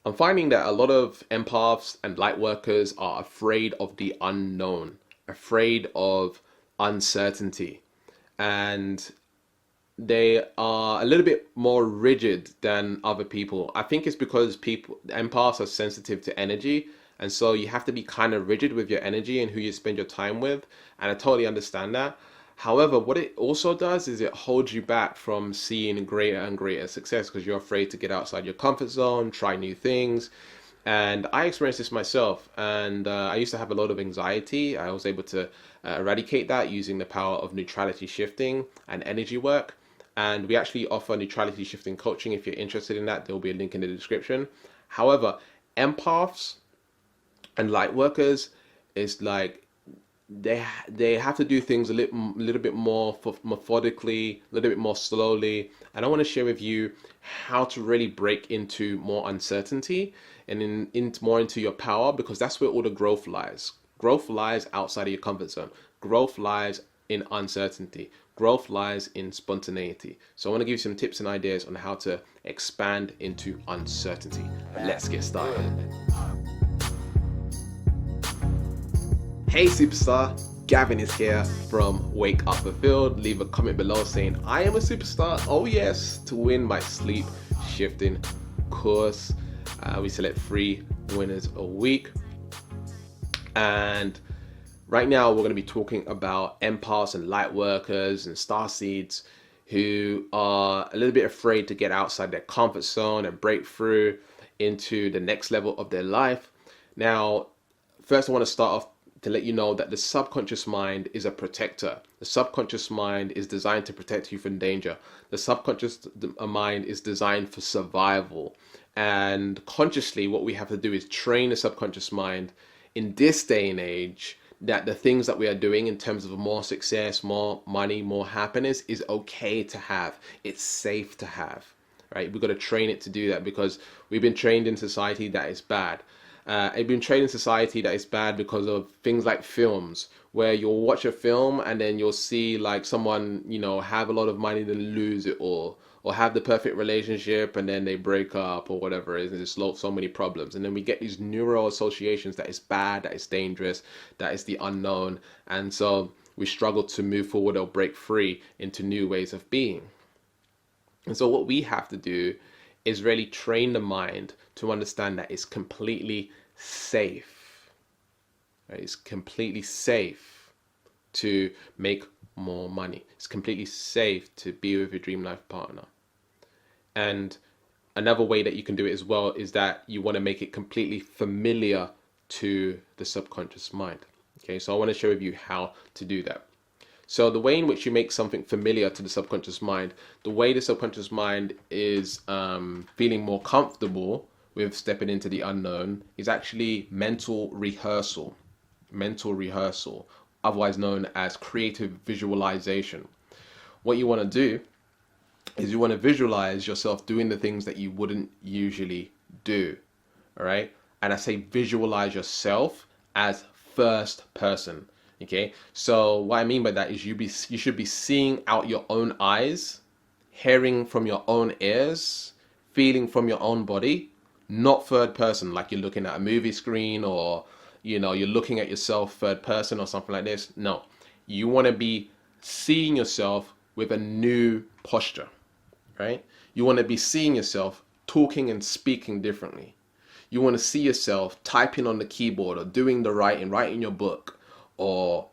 I'm finding that a lot of empaths and light workers are afraid of the unknown, afraid of uncertainty, and they are a little bit more rigid than other people. I think it's because empaths are sensitive to energy, and so you have to be kind of rigid with your energy and who you spend your time with. And I totally understand that. However, what it also does is it holds you back from seeing greater and greater success because you're afraid to get outside your comfort zone, try new things. And I experienced this myself, and I used to have a lot of anxiety. I was able to eradicate that using the power of neutrality shifting and energy work. And we actually offer neutrality shifting coaching. If you're interested in that, there will be a link in the description. However, empaths and light workers is like they have to do things a little bit more methodically, a little bit more slowly. And I want to share with you how to really break into more uncertainty and more into your power, because that's where all the growth lies. Growth lies outside of your comfort zone. Growth lies in uncertainty. Growth lies in spontaneity. So I want to give you some tips and ideas on how to expand into uncertainty. Let's get started. Hey superstar, Gavin is here from Wake Up Fulfilled. Leave a comment below saying I am a superstar, oh yes, to win my sleep shifting course. We select 3 winners a week, and right now we're going to be talking about empaths and light workers and starseeds who are a little bit afraid to get outside their comfort zone and break through into the next level of their life. Now, first I want to start off to let you know that the subconscious mind is a protector. The subconscious mind is designed to protect you from danger. The subconscious mind is designed for survival. And consciously, what we have to do is train the subconscious mind in this day and age that the things that we are doing in terms of more success, more money, more happiness is okay to have. It's safe to have, right? We've got to train it to do that because we've been trained in society that is bad. I've been trained in society that is bad because of things like films, where you'll watch a film and then you'll see like someone, have a lot of money then lose it all, or have the perfect relationship and then they break up or whatever it is, and there's so many problems. And then we get these neural associations that is bad, that is dangerous, that is the unknown. And so we struggle to move forward or break free into new ways of being. And so what we have to do is really train the mind to understand that it's completely safe. Right? It's completely safe to make more money. It's completely safe to be with your dream life partner. And another way that you can do it as well is that you want to make it completely familiar to the subconscious mind. Okay, so I want to share with you how to do that. So the way in which you make something familiar to the subconscious mind, the way the subconscious mind is feeling more comfortable with stepping into the unknown is actually mental rehearsal. Mental rehearsal, otherwise known as creative visualization. What you want to do is you want to visualize yourself doing the things that you wouldn't usually do. All right. And I say visualize yourself as first person. Okay, so what I mean by that is you should be seeing out your own eyes, hearing from your own ears, feeling from your own body, not third person, like you're looking at a movie screen or, you're looking at yourself third person or something like this. No, you want to be seeing yourself with a new posture, right? You want to be seeing yourself talking and speaking differently. You want to see yourself typing on the keyboard or doing the writing your book, or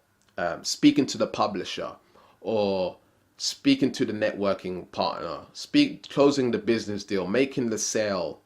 speaking to the publisher, or speaking to the networking partner, closing the business deal, making the sale,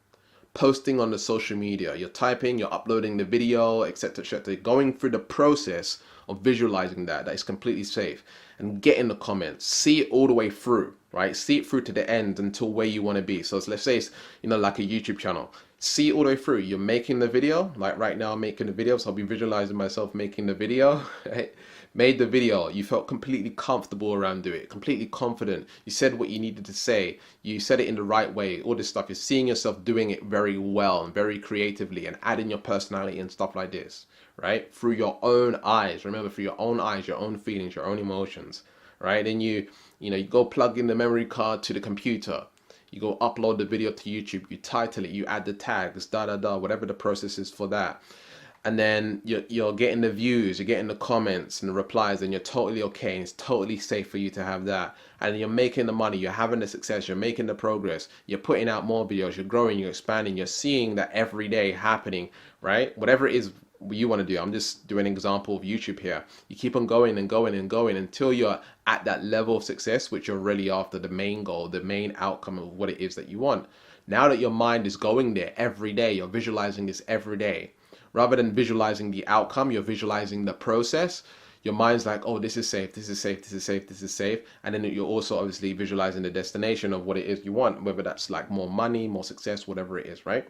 posting on the social media. You're typing, you're uploading the video, etc., etc. Going through the process of visualizing that is completely safe, and get in the comments. See it all the way through, right? See it through to the end until where you want to be. So let's say it's like a YouTube channel. See it all the way through. You're making the video, like right now I'm making the video, so I'll be visualizing myself making the video. Right? Made the video, you felt completely comfortable around doing it, completely confident. You said what you needed to say, you said it in the right way, all this stuff. You're seeing yourself doing it very well and very creatively and adding your personality and stuff like this, right? Through your own eyes. Remember, through your own eyes, your own feelings, your own emotions, right? Then you go plug in the memory card to the computer. You go upload the video to YouTube, you title it, you add the tags, whatever the process is for that. And then you're getting the views, you're getting the comments and the replies, and you're totally okay, and it's totally safe for you to have that. And you're making the money, you're having the success, you're making the progress, you're putting out more videos, you're growing, you're expanding, you're seeing that every day happening, right? Whatever it is you want to do. I'm just doing an example of YouTube here. You keep on going and going and going until you're at that level of success, which you're really after, the main goal, the main outcome of what it is that you want. Now that your mind is going there every day, you're visualizing this every day. Rather than visualizing the outcome, you're visualizing the process. Your mind's like, oh, this is safe, this is safe, this is safe, this is safe. And then you're also obviously visualizing the destination of what it is you want, whether that's like more money, more success, whatever it is, right?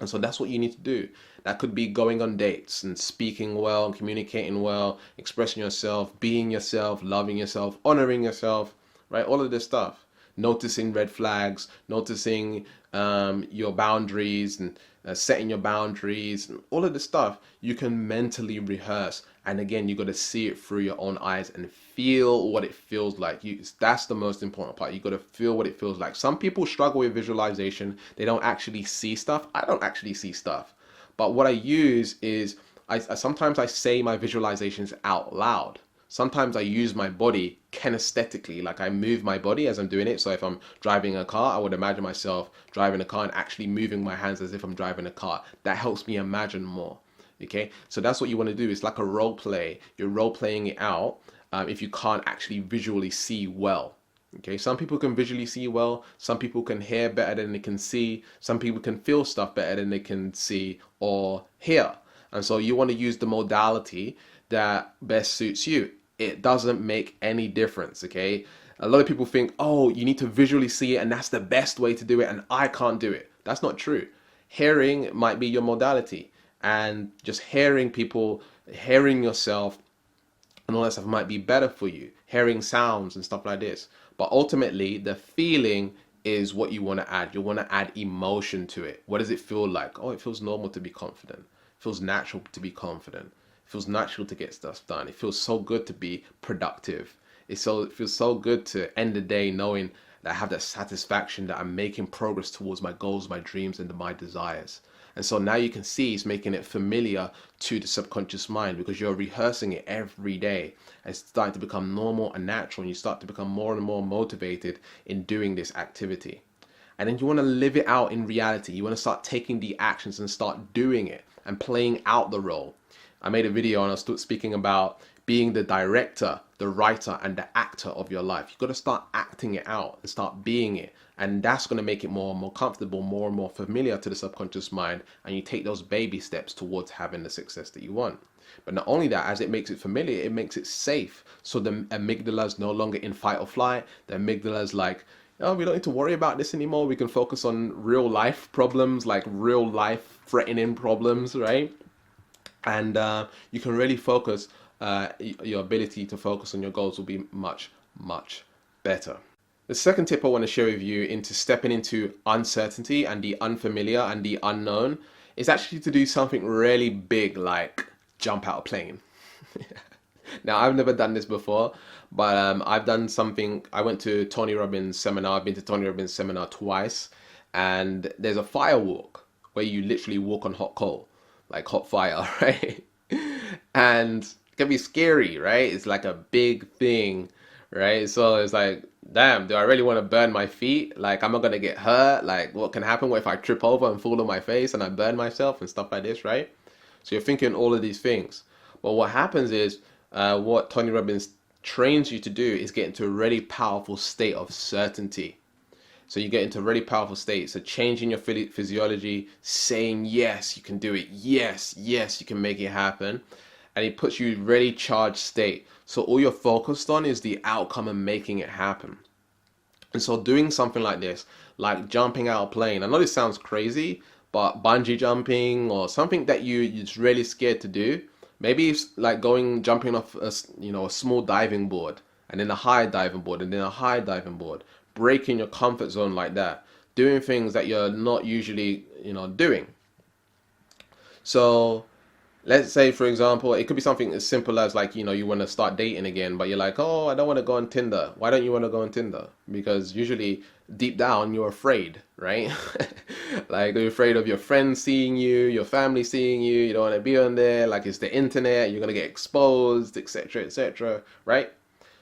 And so that's what you need to do. That could be going on dates and speaking well, communicating well, expressing yourself, being yourself, loving yourself, honoring yourself, right? All of this stuff. Noticing red flags, noticing your boundaries, and setting your boundaries, and all of this stuff you can mentally rehearse. And again, you got to see it through your own eyes and feel what it feels like. That's the most important part. You got to feel what it feels like. Some people struggle with visualization. They don't actually see stuff. I don't actually see stuff. But what I use is sometimes I say my visualizations out loud. Sometimes I use my body kinesthetically, like I move my body as I'm doing it. So if I'm driving a car, I would imagine myself driving a car and actually moving my hands as if I'm driving a car. That helps me imagine more. Okay, so that's what you want to do. It's like a role play. You're role playing it out if you can't actually visually see well. Okay, some people can visually see well. Some people can hear better than they can see. Some people can feel stuff better than they can see or hear. And so you want to use the modality that best suits you. It doesn't make any difference, okay? A lot of people think, oh, you need to visually see it and that's the best way to do it and I can't do it. That's not true. Hearing might be your modality, and just hearing people, hearing yourself and all that stuff might be better for you. Hearing sounds and stuff like this. But ultimately, the feeling is what you want to add. You want to add emotion to it. What does it feel like? Oh, it feels normal to be confident. It feels natural to be confident. It feels natural to get stuff done. It feels so good to be productive. It feels so good to end the day knowing that I have that satisfaction that I'm making progress towards my goals, my dreams, and my desires. And so now you can see it's making it familiar to the subconscious mind because you're rehearsing it every day. And it's starting to become normal and natural, and you start to become more and more motivated in doing this activity. And then you want to live it out in reality. You want to start taking the actions and start doing it and playing out the role. I made a video and I was speaking about being the director, the writer, and the actor of your life. You've got to start acting it out and start being it. And that's going to make it more and more comfortable, more and more familiar to the subconscious mind. And you take those baby steps towards having the success that you want. But not only that, as it makes it familiar, it makes it safe. So the amygdala is no longer in fight or flight. The amygdala is like, oh, we don't need to worry about this anymore. We can focus on real life problems, like real life threatening problems, right? And you can really focus, your ability to focus on your goals will be much, much better. The second tip I want to share with you into stepping into uncertainty and the unfamiliar and the unknown is actually to do something really big, like jump out a plane. Now, I've never done this before, but I've done something. I went to Tony Robbins' seminar. I've been to Tony Robbins' seminar twice, and there's a fire walk where you literally walk on hot coal, like hot fire, right? And it can be scary, right? It's like a big thing, right? So it's like, damn, do I really want to burn my feet? Like, am I going to get hurt? Like, what can happen? What if I trip over and fall on my face and I burn myself and stuff like this, right? So you're thinking all of these things. But what happens is, what Tony Robbins trains you to do is get into a really powerful state of certainty. So you get into a really powerful state. So changing your physiology, saying, yes, you can do it. Yes, yes, you can make it happen. And it puts you in a really charged state. So all you're focused on is the outcome and making it happen. And so doing something like this, like jumping out a plane. I know this sounds crazy, but bungee jumping or something that you're just really scared to do. Maybe it's like jumping off a small diving board, and then a high diving board, and then a high diving board. Breaking your comfort zone like that. Doing things that you're not usually, doing. So Let's say, for example, it could be something as simple as like, you want to start dating again, but you're like, oh, I don't want to go on Tinder. Why don't you want to go on Tinder? Because usually deep down you're afraid, right? Like you're afraid of your friends seeing you, your family seeing you. You don't want to be on there. Like it's the internet. You're gonna get exposed, etc., etc., right?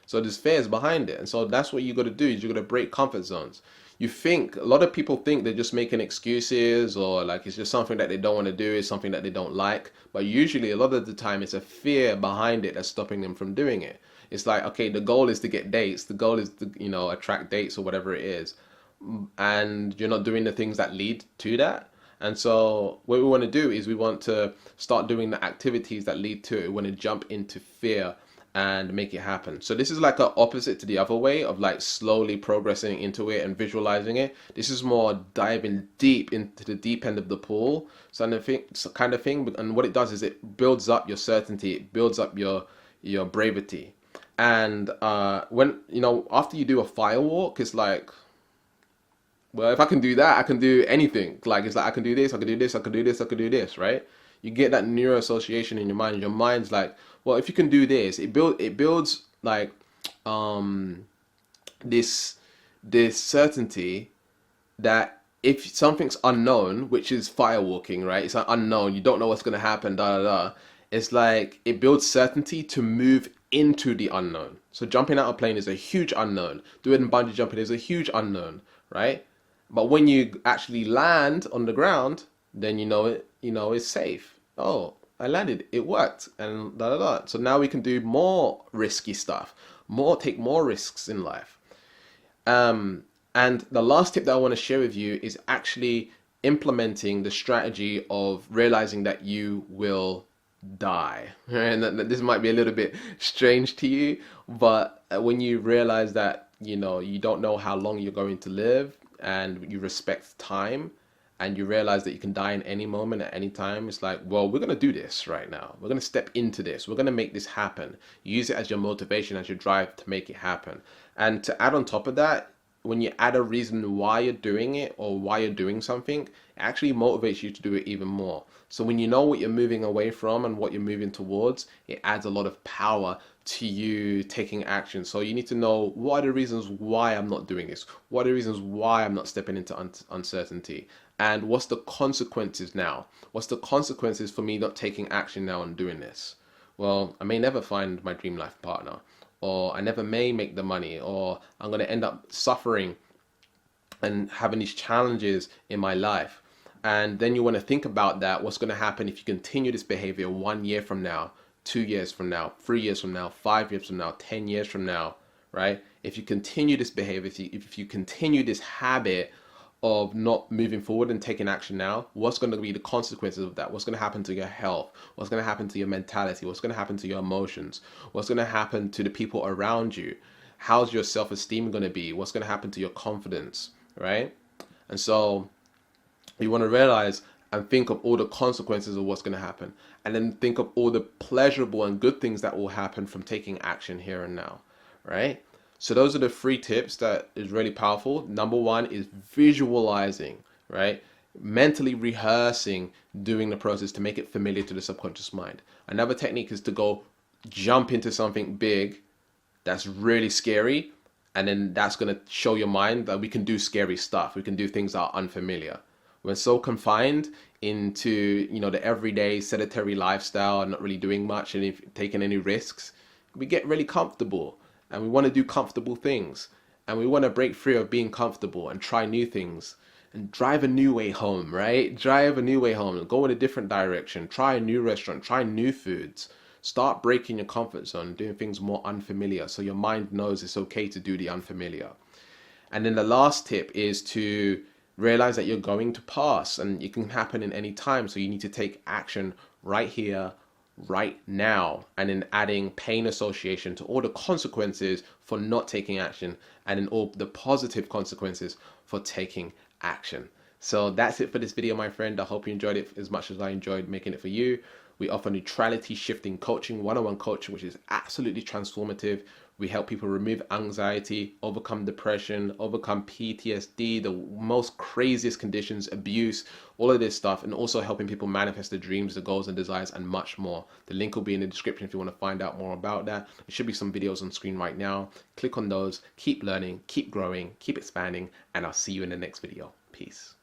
So there's fears behind it. And so that's what you got to do is you got to break comfort zones. You think a lot of people think they're just making excuses or like it's just something that they don't want to do, it's something that they don't like. But usually a lot of the time it's a fear behind it that's stopping them from doing it. It's like, okay, the goal is to get dates, the goal is to, attract dates or whatever it is. And you're not doing the things that lead to that. And so what we want to do is we want to start doing the activities that lead to it. We want to jump into fear and make it happen. So this is like a opposite to the other way of like slowly progressing into it and visualizing it. This is more diving deep into the deep end of the pool, kind of thing. And what it does is it builds up your certainty, it builds up your bravery. And when after you do a fire walk, it's like, well, if I can do that, I can do anything. Like it's like I can do this, I can do this, I can do this, I can do this, right? You get that neuro association in your mind. Your mind's like, well, if you can do this, it builds like um this this certainty that if something's unknown, which is firewalking, right? It's like unknown. You don't know what's gonna happen. Da da da. It's like it builds certainty to move into the unknown. So jumping out of a plane is a huge unknown. Doing bungee jumping is a huge unknown, right? But when you actually land on the ground, then you know it. You know it's safe. Oh, I landed. It worked, and da da da. So now we can do more risky stuff, take more risks in life. And the last tip that I want to share with you is actually implementing the strategy of realizing that you will die. And this might be a little bit strange to you, but when you realize that, you don't know how long you're going to live and you respect time and you realize that you can die in any moment at any time, it's like, well, we're going to do this right now. We're going to step into this. We're going to make this happen. Use it as your motivation, as your drive to make it happen. And to add on top of that, when you add a reason why you're doing it or why you're doing something, it actually motivates you to do it even more. So when you know what you're moving away from and what you're moving towards, it adds a lot of power to you taking action. So you need to know, what are the reasons why I'm not doing this? What are the reasons why I'm not stepping into uncertainty? And what's the consequences now? What's the consequences for me not taking action now and doing this? Well, I may never find my dream life partner, or I never may make the money, or I'm going to end up suffering and having these challenges in my life. And then you want to think about that. What's going to happen if you continue this behavior 1 year from now, 2 years from now, 3 years from now, 5 years from now, 10 years from now, right? If you continue this behavior, if you continue this habit of not moving forward and taking action now, what's going to be the consequences of that? What's going to happen to your health? What's going to happen to your mentality? What's going to happen to your emotions? What's going to happen to the people around you? How's your self-esteem going to be? What's going to happen to your confidence, right? And so you want to realize and think of all the consequences of what's going to happen, and then think of all the pleasurable and good things that will happen from taking action here and now, right? So those are the 3 tips that is really powerful. Number 1 is visualizing, right? Mentally rehearsing doing the process to make it familiar to the subconscious mind. Another technique is to go jump into something big that's really scary, and then that's going to show your mind that we can do scary stuff. We can do things that are unfamiliar. We're so confined into, the everyday sedentary lifestyle and not really doing much and taking any risks. We get really comfortable. And we want to do comfortable things. And we want to break free of being comfortable and try new things. And drive a new way home, right? Drive a new way home. Go in a different direction. Try a new restaurant. Try new foods. Start breaking your comfort zone, doing things more unfamiliar so your mind knows it's okay to do the unfamiliar. And then the last tip is to realize that you're going to pass and it can happen in any time. So you need to take action right here, right now, and then adding pain association to all the consequences for not taking action, and then all the positive consequences for taking action. So that's it for this video, my friend. I hope you enjoyed it as much as I enjoyed making it for you. We offer neutrality shifting coaching, one-on-one coaching, which is absolutely transformative, We help people remove anxiety, overcome depression, overcome PTSD, the most craziest conditions, abuse, all of this stuff, and also helping people manifest their dreams, their goals and desires, and much more. The link will be in the description if you want to find out more about that. There should be some videos on screen right now. Click on those, keep learning, keep growing, keep expanding, and I'll see you in the next video. Peace.